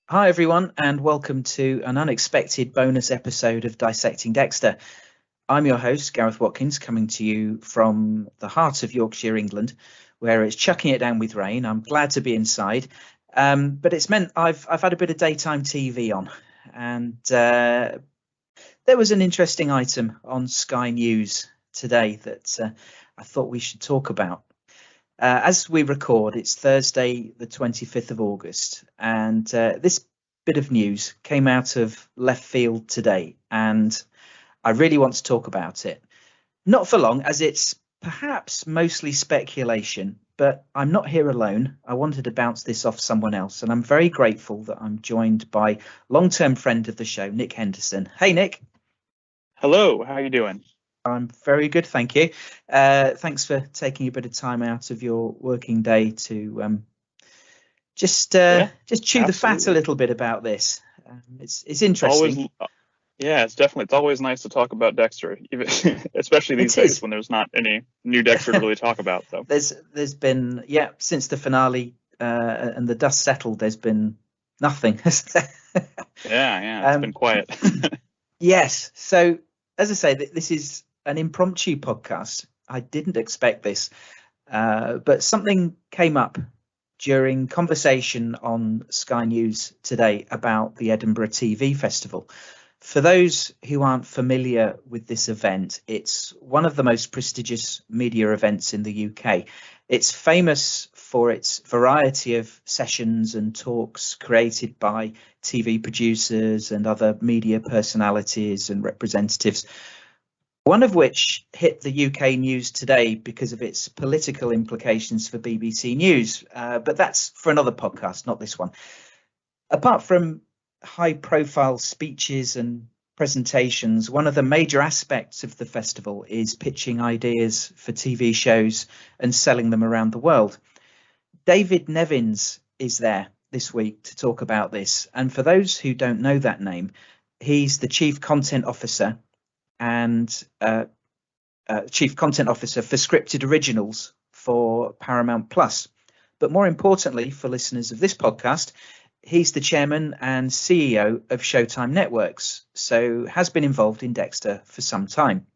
Hi everyone, and welcome to an unexpected bonus episode of Dissecting Dexter. I'm your host, Gareth Watkins, coming to you from the heart of Yorkshire, England, where it's chucking it down with rain. I'm glad to be inside, but it's meant I've had a bit of daytime TV on, and there was an interesting item on Sky News today that I thought we should talk about. As we record, it's Thursday, the 25th of August, and this bit of news came out of left field today, and I really want to talk about it. Not for long, as it's perhaps mostly speculation, but I'm not here alone. I wanted to bounce this off someone else, and I'm very grateful that I'm joined by long-term friend of the show, Nick Henderson. Hey, Nick. Hello, how are you doing? I'm very good, thank you. Thanks for taking a bit of time out of your working day to just chew absolutely. The fat a little bit about this. It's interesting. It's always nice to talk about Dexter, even, especially these days when there's not any new Dexter to really talk about. So there's been since the finale and the dust settled, there's been nothing. It's been quiet. Yes. So as I say, this is an impromptu podcast. I didn't expect this, but something came up during conversation on Sky News today about the Edinburgh TV Festival. For those who aren't familiar with this event, it's one of the most prestigious media events in the UK. It's famous for its variety of sessions and talks created by TV producers and other media personalities and representatives, one of which hit the UK news today because of its political implications for BBC News. But that's for another podcast, not this one. Apart from high-profile speeches and presentations, one of the major aspects of the festival is pitching ideas for TV shows and selling them around the world. David Nevins is there this week to talk about this. And for those who don't know that name, he's the Chief Content Officer and Chief Content Officer for Scripted Originals for Paramount Plus. But more importantly, for listeners of this podcast, he's the chairman and CEO of Showtime Networks, so has been involved in Dexter for some time.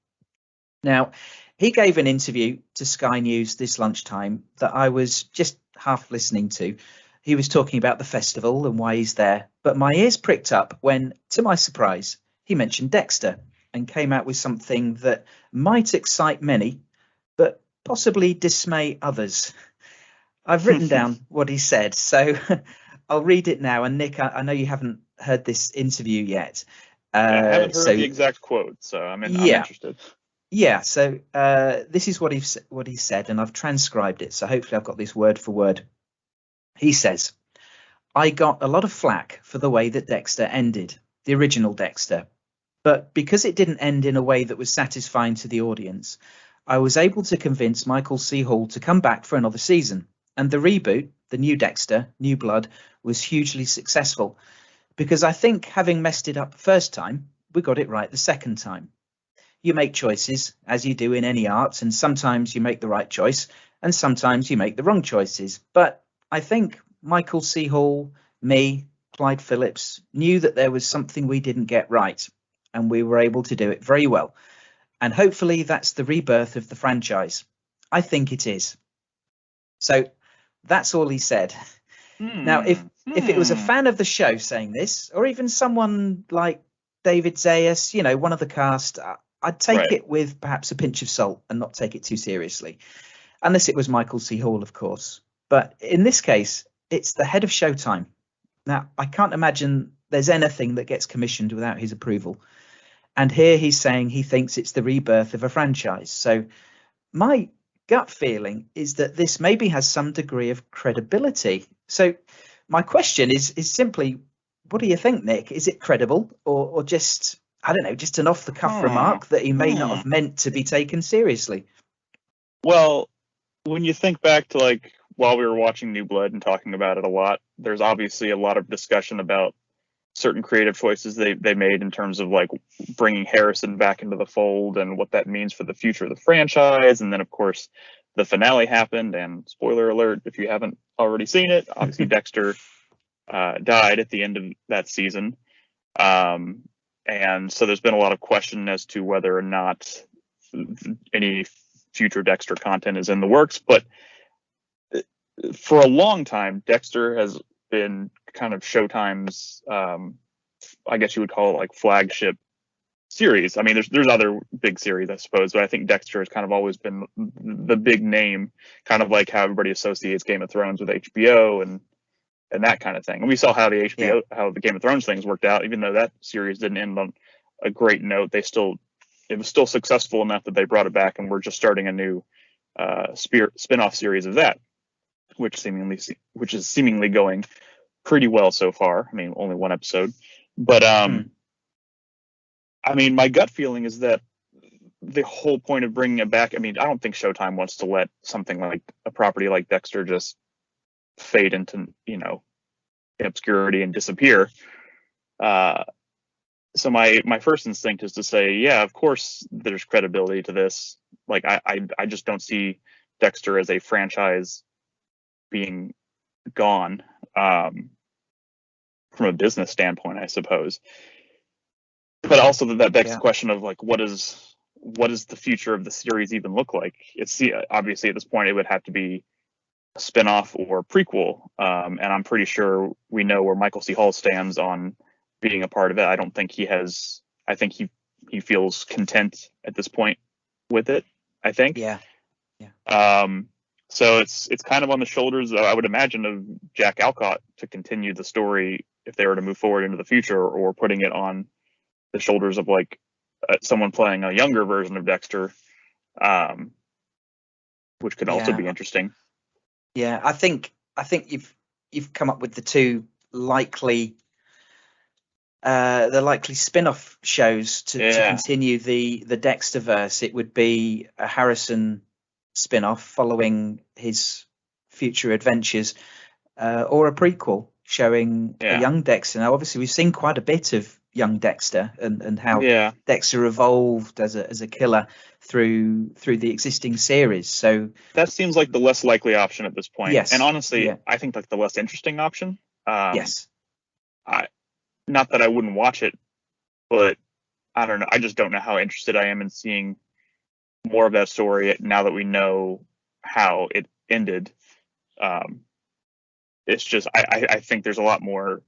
Now, he gave an interview to Sky News this lunchtime that I was just half listening to. He was talking about the festival and why he's there, but my ears pricked up when, to my surprise, he mentioned Dexter and came out with something that might excite many, but possibly dismay others. I've written down what he said, so I'll read it now. And Nick, I know you haven't heard this interview yet. I haven't heard the exact quote, so I'm interested. Yeah, so this is what he said, and I've transcribed it, so hopefully I've got this word for word. He says, "I got a lot of flack for the way that Dexter ended, the original Dexter. But because it didn't end in a way that was satisfying to the audience, I was able to convince Michael C. Hall to come back for another season. And the reboot, the new Dexter, New Blood, was hugely successful. Because I think having messed it up the first time, we got it right the second time. You make choices, as you do in any art, and sometimes you make the right choice, and sometimes you make the wrong choices. But I think Michael C. Hall, me, Clyde Phillips, knew that there was something we didn't get right. And we were able to do it very well. And hopefully that's the rebirth of the franchise. I think it is." So that's all he said. Now, if it was a fan of the show saying this, or even someone like David Zayas, one of the cast, I'd take it with perhaps a pinch of salt and not take it too seriously. Unless it was Michael C. Hall, of course. But in this case, it's the head of Showtime. Now, I can't imagine there's anything that gets commissioned without his approval. And here he's saying he thinks it's the rebirth of a franchise. So my gut feeling is that this maybe has some degree of credibility. So my question is simply, what do you think, Nick? Is it credible or just, I don't know, just an off-the-cuff remark that he may not have meant to be taken seriously? Well, when you think back to while we were watching New Blood and talking about it a lot, there's obviously a lot of discussion about certain creative choices they made in terms of like bringing Harrison back into the fold and what that means for the future of the franchise. And then, of course, the finale happened, and spoiler alert, if you haven't already seen it, obviously Dexter died at the end of that season. And so there's been a lot of question as to whether or not any future Dexter content is in the works. But for a long time, Dexter has been kind of Showtime's, I guess you would call it like flagship series. I mean, there's other big series, I suppose, but I think Dexter has kind of always been the big name, kind of like how everybody associates Game of Thrones with HBO and that kind of thing. And we saw how how the Game of Thrones things worked out, even though that series didn't end on a great note. It was still successful enough that they brought it back, and we're just starting a new spin-off series of that, which is seemingly going pretty well so far. I mean, only one episode, but I mean, my gut feeling is that the whole point of bringing it back, I mean, I don't think Showtime wants to let something like a property like Dexter just fade into, obscurity and disappear. So my first instinct is to say, yeah, of course there's credibility to this. Like, I just don't see Dexter as a franchise being gone, from a business standpoint, I suppose. But also that begs the question of like, what does the future of the series even look like? It's obviously at this point it would have to be a spinoff or prequel, and I'm pretty sure we know where Michael C. Hall stands on being a part of it. I don't think he has. I think he feels content at this point with it. I think. Yeah. So it's kind of on the shoulders, I would imagine, of Jack Alcott to continue the story if they were to move forward into the future, or putting it on the shoulders of like someone playing a younger version of Dexter, which could also be interesting. Yeah, I think you've come up with the two likely spin-off shows to continue the Dexterverse. It would be a Harrison spin-off following his future adventures, or a prequel showing a young Dexter. Now, obviously, we've seen quite a bit of young Dexter and how Dexter evolved as a killer through the existing series. So that seems like the less likely option at this point. Yes. And honestly, I think like the less interesting option. Yes. Not that I wouldn't watch it, but I don't know. I just don't know how interested I am in seeing more of that story now that we know how it ended. It's just, I think there's a lot more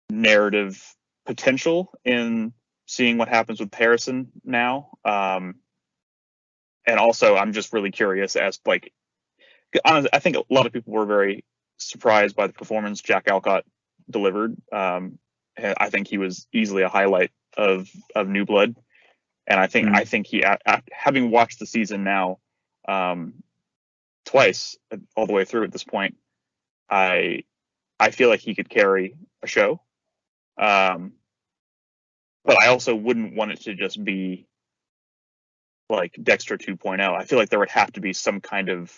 narrative potential in seeing what happens with Harrison now. And also, I'm just really curious as, like, honestly, I think a lot of people were very surprised by the performance Jack Alcott delivered. I think he was easily a highlight of New Blood. And I think he, having watched the season now twice, all the way through at this point, I feel like he could carry a show. But I also wouldn't want it to just be like Dexter 2.0. I feel like there would have to be some kind of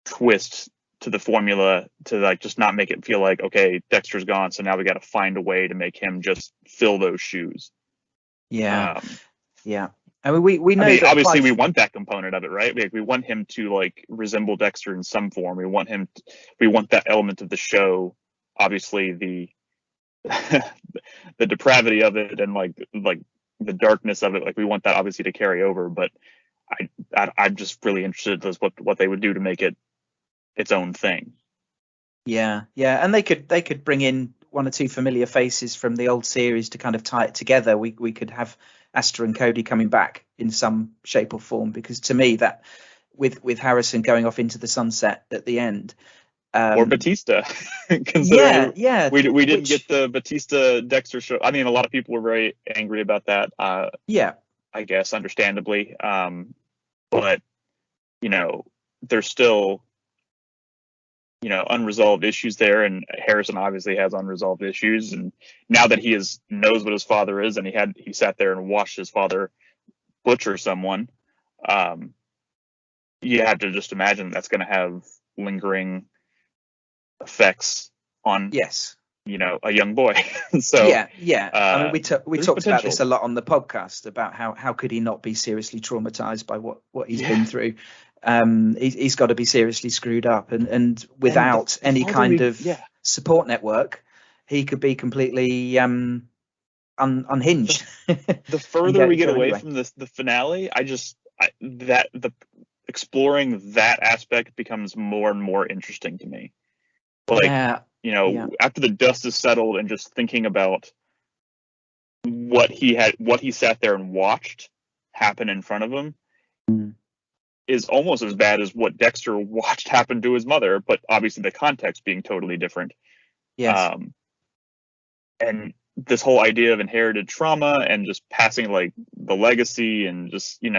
twist to the formula to like just not make it feel like, okay, Dexter's gone, so now we got to find a way to make him just fill those shoes. Yeah. I mean, we know. I mean, obviously, we want that component of it, right? We want him to like resemble Dexter in some form. We want that element of the show. Obviously, the the depravity of it and like the darkness of it. Like, we want that obviously to carry over. But I'm just really interested in what they would do to make it its own thing. Yeah, and they could bring in one or two familiar faces from the old series to kind of tie it together. We could have Astor and Cody coming back in some shape or form, because to me that with Harrison going off into the sunset at the end, or Batista, we didn't get the Batista Dexter show. I mean, a lot of people were very angry about that. I guess understandably, but there's still unresolved issues there, and Harrison obviously has unresolved issues. And now that he knows what his father is, and he sat there and watched his father butcher someone, you have to just imagine that's going to have lingering effects on a young boy. So yeah. I mean, we talked about this a lot on the podcast about how could he not be seriously traumatized by what he's been through. He's got to be seriously screwed up, and without any kind of support network, he could be completely unhinged. The further we get away from the finale, exploring that aspect becomes more and more interesting to me. After the dust is settled and just thinking about what he sat there and watched happen in front of him is almost as bad as what Dexter watched happen to his mother, but obviously the context being totally different. Yes. And this whole idea of inherited trauma and just passing like the legacy and just, he's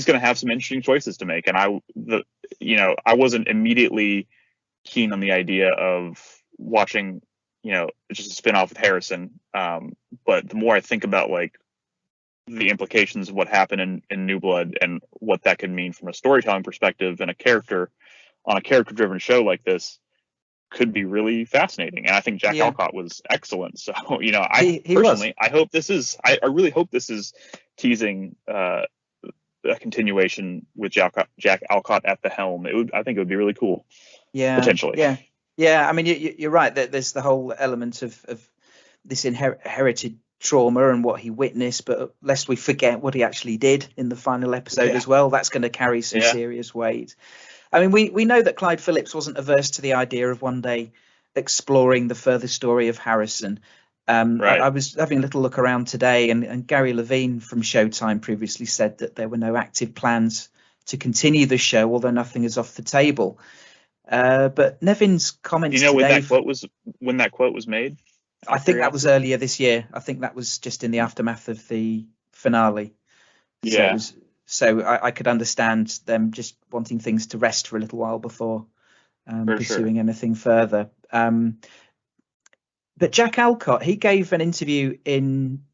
going to have some interesting choices to make. And I wasn't immediately keen on the idea of watching, just a spin-off with Harrison. But the more I think about like the implications of what happened in New Blood and what that could mean from a storytelling perspective and on a character-driven show like this, could be really fascinating. And I think Jack Alcott was excellent. So, I really hope this is teasing a continuation with Jack Alcott at the helm. I think it would be really cool. Yeah. Potentially. Yeah. I mean, you're right that there's the whole element of this inherited trauma and what he witnessed, but lest we forget what he actually did in the final episode as well, that's going to carry some serious weight. I mean, we know that Clyde Phillips wasn't averse to the idea of one day exploring the further story of Harrison. Right. I was having a little look around today, and Gary Levine from Showtime previously said that there were no active plans to continue the show, although nothing is off the table. But Nevin's comments today, when that quote was made? I think that was earlier this year. I think that was just in the aftermath of the finale. Yeah. So I could understand them just wanting things to rest for a little while before pursuing anything further. But Jack Alcott, he gave an interview in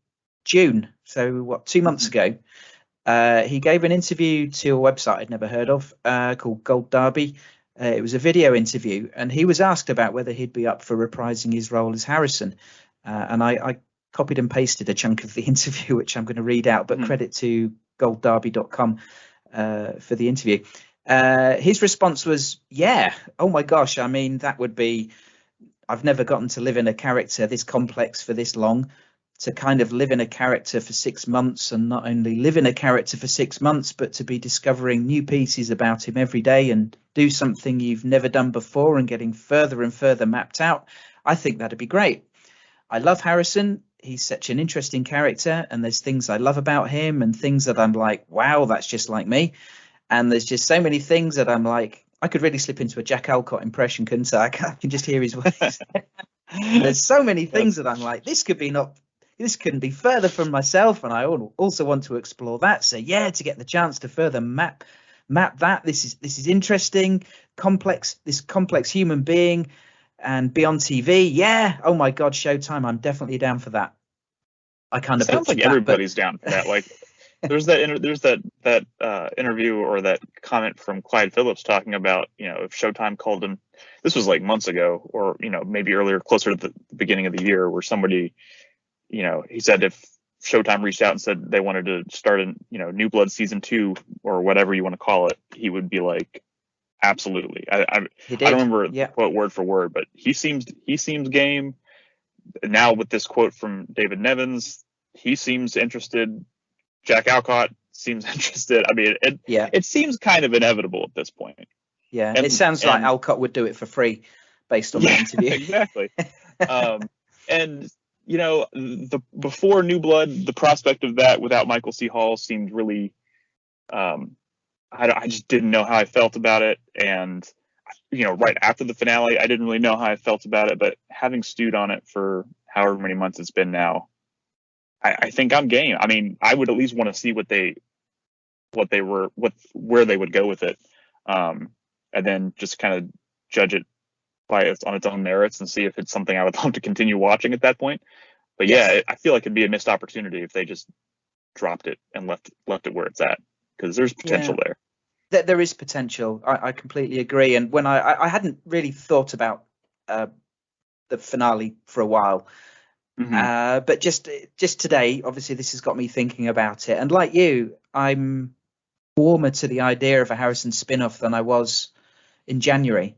June, so 2 months ago. He gave an interview to a website I'd never heard of called Gold Derby. It was a video interview, and he was asked about whether he'd be up for reprising his role as Harrison. And I copied and pasted a chunk of the interview, which I'm going to read out, but credit to goldderby.com for the interview. His response was, oh my gosh, I mean, that would be, I've never gotten to live in a character this complex for this long. To kind of live in a character for 6 months, and not only live in a character for 6 months, but to be discovering new pieces about him every day and do something you've never done before and getting further and further mapped out. I think that'd be great. I love Harrison. He's such an interesting character, and there's things I love about him and things that I'm like, wow, that's just like me. And there's just so many things that I'm like, I could really slip into a Jack Alcott impression, couldn't I? I can just hear his voice. There's so many things that I'm like, this couldn't be further from myself, and I also want to explore that. So to get the chance to further map that, this is interesting, complex human being, and be on TV. Oh my God, Showtime! I'm definitely down for that. I kind of sounds like everybody's down for that. Like there's that interview or that comment from Clyde Phillips talking about, if Showtime called him, this was like months ago, or maybe earlier, closer to the beginning of the year, where somebody, he said if Showtime reached out and said they wanted to start New Blood season 2 or whatever you want to call it, he would be like, absolutely. I don't remember the quote word for word, but he seems game. Now with this quote from David Nevins, he seems interested. Jack Alcott seems interested. I mean, it seems kind of inevitable at this point. Yeah, and it sounds like Alcott would do it for free based on the interview. Exactly. And before New Blood, the prospect of that without Michael C. Hall seemed really, I just didn't know how I felt about it. And, right after the finale, I didn't really know how I felt about it, but having stewed on it for however many months it's been now, I think I'm game. I mean, I would at least want to see where they would go with it. And then just kind of judge it on its own merits and see if it's something I would love to continue watching at that point. But I feel like it'd be a missed opportunity if they just dropped it and left it where it's at, because there's potential there. There is potential. I completely agree. And when I hadn't really thought about the finale for a while. Mm-hmm. But just today, obviously, this has got me thinking about it. And like you, I'm warmer to the idea of a Harrison spin-off than I was in January.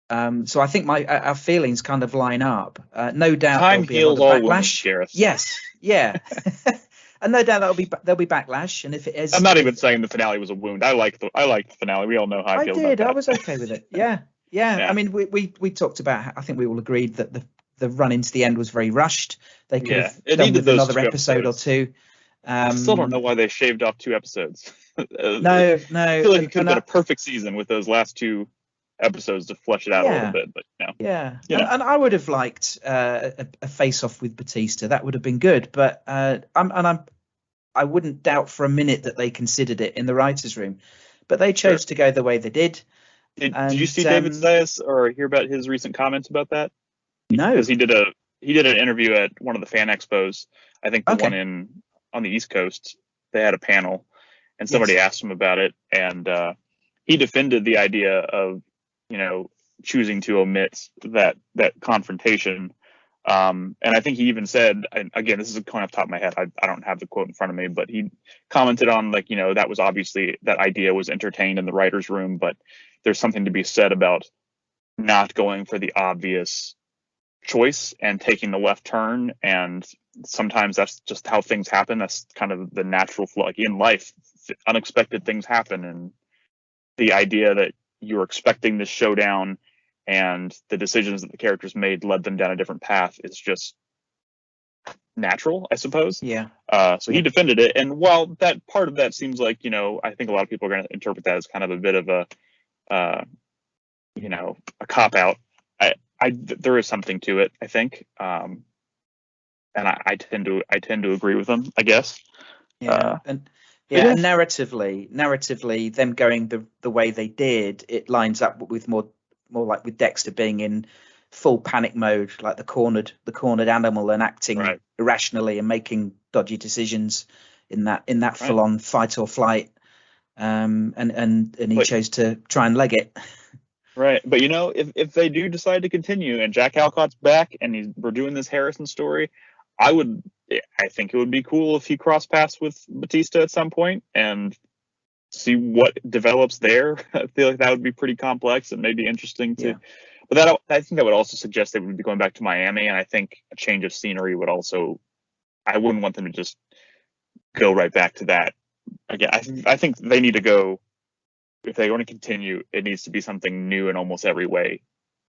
So I think our feelings kind of line up. No doubt Time there'll be a lot heals of all backlash. wounds, Gareth. Yes, yeah, and no doubt there'll be backlash. And if it is, I'm not even saying the finale was a wound. I like the finale. We all know how I feel about that. I was okay with it. Yeah. I mean, we talked about. I think we all agreed that the run into the end was very rushed. They could have done with another episode or two. I still don't know why they shaved off 2 episodes. No. I feel like it could have been a perfect season with those last 2 episodes to flesh it out a little bit, but and I would have liked a face-off with Batista. That would have been good, but I wouldn't doubt for a minute that they considered it in the writers' room, but they chose to go the way they did. Did you see David Zayas or hear about his recent comments about that? No, because he did an interview at one of the fan expos. I think the one on the East Coast. They had a panel, and somebody asked him about it, and he defended the idea of choosing to omit that confrontation. And I think he even said, and again, this is going off the top of my head, I don't have the quote in front of me, but he commented on that was obviously, that idea was entertained in the writer's room, but there's something to be said about not going for the obvious choice and taking the left turn. And sometimes that's just how things happen. That's kind of the natural flow. Like in life, unexpected things happen. And the idea that you're expecting this showdown and the decisions that the characters made led them down a different path is just natural, I suppose. Yeah. So he defended it. And while that part of that seems like, I think a lot of people are going to interpret that as kind of a bit of a cop-out, there is something to it, I think. And I tend to agree with them, I guess. And narratively, them going the way they did, it lines up with more like with Dexter being in full panic mode, like the cornered animal, and acting irrationally and making dodgy decisions in that full on fight or flight. And he chose to try and leg it. Right, but if they do decide to continue and Jack Alcott's back and we're doing this Harrison story, I think it would be cool if he crossed paths with Batista at some point and see what develops there. I feel like that would be pretty complex and maybe interesting to. Yeah. But I think that would also suggest they would be going back to Miami, and I think a change of scenery would also. I wouldn't want them to just go right back to that again. I think they need to go. If they want to continue, it needs to be something new in almost every way.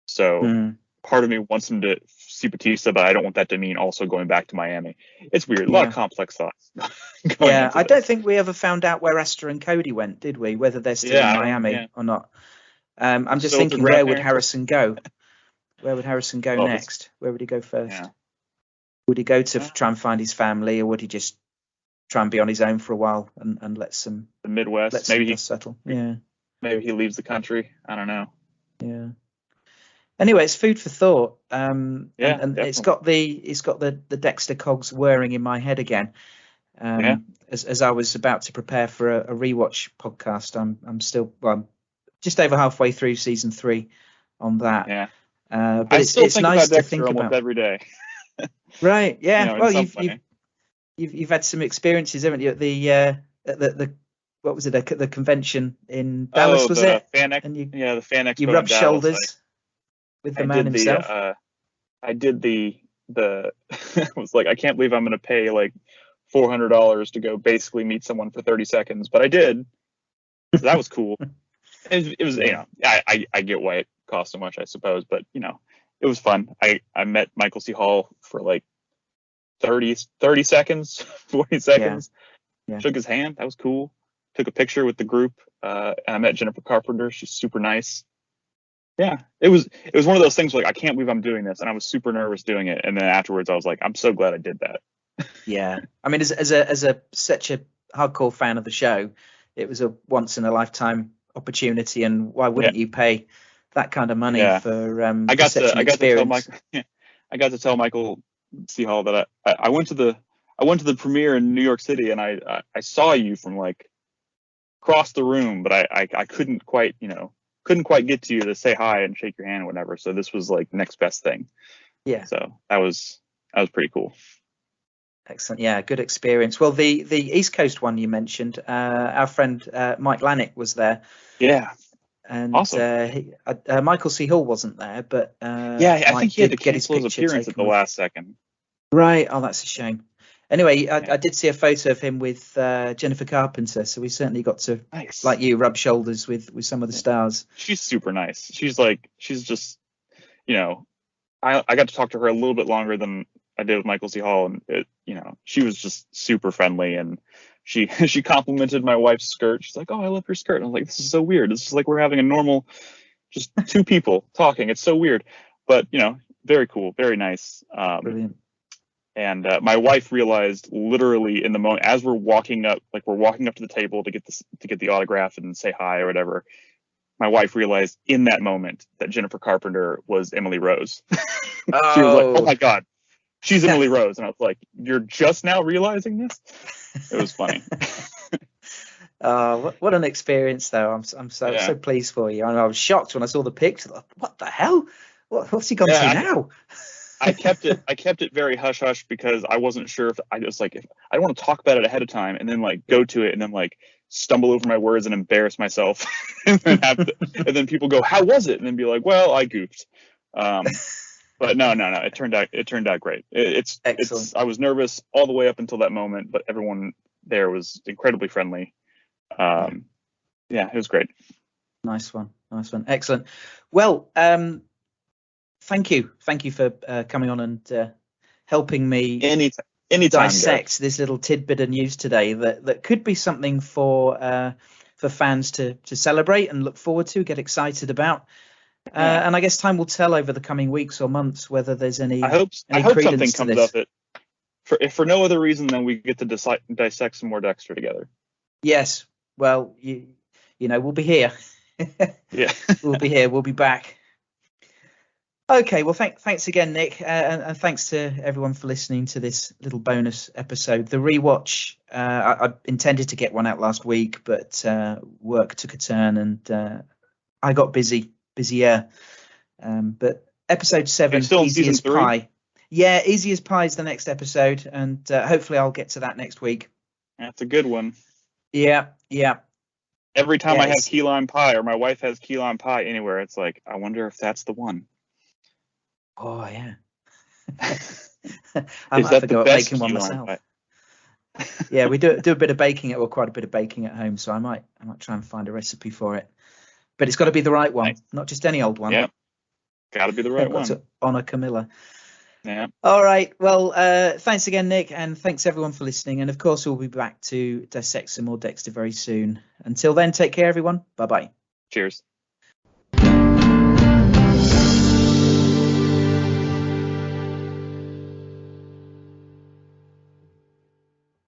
So part of me wants them to see Batista, but I don't want that to mean also going back to Miami. It's weird. A lot of complex thoughts. I don't think we ever found out where Esther and Cody went, did we? Whether they're still in Miami or not. I'm just thinking, where would Harrison go? Where would Harrison go next? Where would he go first? Yeah. Would he go to try and find his family, or would he just try and be on his own for a while and let the Midwest maybe settle? Yeah. Maybe he leaves the country. I don't know. Yeah. Anyway, it's food for thought. And it's got the Dexter cogs whirring in my head again. As I was about to prepare for a rewatch podcast, I'm still just over halfway through season 3 on that. Yeah. But it's nice to think about every day. Right. Yeah. You've had some experiences, haven't you? At the what was it? The convention in Dallas, was it? The fan expo. You rubbed shoulders with the man himself. I did the. I was like, I can't believe I'm going to pay like $400 to go basically meet someone for 30 seconds, but I did. So that was cool. It was, I get why it cost so much, I suppose, but it was fun. I met Michael C. Hall for like 30 seconds, 40 seconds. Yeah. Shook his hand. That was cool. Took a picture with the group. And I met Jennifer Carpenter. She's super nice. Yeah, it was one of those things where, like, I can't believe I'm doing this, and I was super nervous doing it. And then afterwards, I was like, I'm so glad I did that. Yeah, I mean, as such a hardcore fan of the show, it was a once in a lifetime opportunity, and why wouldn't you pay that kind of money for I got to tell Michael C. Hall that I went to the premiere in New York City, and I saw you from like across the room, but I couldn't quite couldn't quite get to you to say hi and shake your hand or whatever. So this was like next best thing. Yeah. So that was pretty cool. Excellent. Yeah, good experience. Well, the East Coast one you mentioned, our friend Mike Lanick was there. Yeah. And awesome. Michael C. Hall wasn't there, but I think he had to cancel his appearance at the last second. Right. Oh, that's a shame. Anyway, I did see a photo of him with Jennifer Carpenter, so we certainly got to, like you, rub shoulders with some of the stars. She's super nice. She's just, I got to talk to her a little bit longer than I did with Michael C. Hall, and she was just super friendly, and she complimented my wife's skirt. She's like, "Oh, I love your skirt." And I was like, "This is so weird. This is like we're having a normal, just two people talking. It's so weird." But very cool, very nice. Brilliant. And my wife realized literally in the moment as we're walking up to the table to get the autograph and say hi or whatever. My wife realized in that moment that Jennifer Carpenter was Emily Rose. She was like, "Oh my God, she's Emily Rose." And I was like, "You're just now realizing this?" It was funny. What an experience, though. I'm so pleased for you. I was shocked when I saw the picture. What the hell? What's he gone to now? I kept it very hush hush because I wasn't sure if I don't want to talk about it ahead of time and then go to it and then stumble over my words and embarrass myself and then people go, "How was it?" And then be like, "Well, I goofed." But no, it turned out great. It's excellent. I was nervous all the way up until that moment, but everyone there was incredibly friendly. It was great. Nice one. Excellent. Well, thank you for coming on and helping me anytime dissect Gareth. This little tidbit of news today that could be something for fans to celebrate and look forward to, get excited about. And I guess time will tell over the coming weeks or months whether there's any. I hope something comes of it. If for no other reason than we get to dissect some more Dexter together. Yes. Well, we'll be here. Yeah. We'll be here. We'll be back. Okay, well, thanks again, Nick, and thanks to everyone for listening to this little bonus episode. The rewatch, I intended to get one out last week, but work took a turn and I got busier. But episode 7, Easy as Pie. Yeah, Easy as Pie is the next episode, and hopefully I'll get to that next week. That's a good one. Yeah. Every time I have key lime pie or my wife has key lime pie anywhere, it's like, I wonder if that's the one. Oh yeah. I might have to go up making one myself. Yeah, we do a bit of baking quite a bit of baking at home, so I might try and find a recipe for it. But it's got to be the right one, not just any old one. Yeah, got to be the right one. To honor Camilla. Yeah. All right. Well, thanks again, Nick, and thanks everyone for listening. And of course, we'll be back to dissect some more Dexter very soon. Until then, take care, everyone. Bye-bye. Cheers.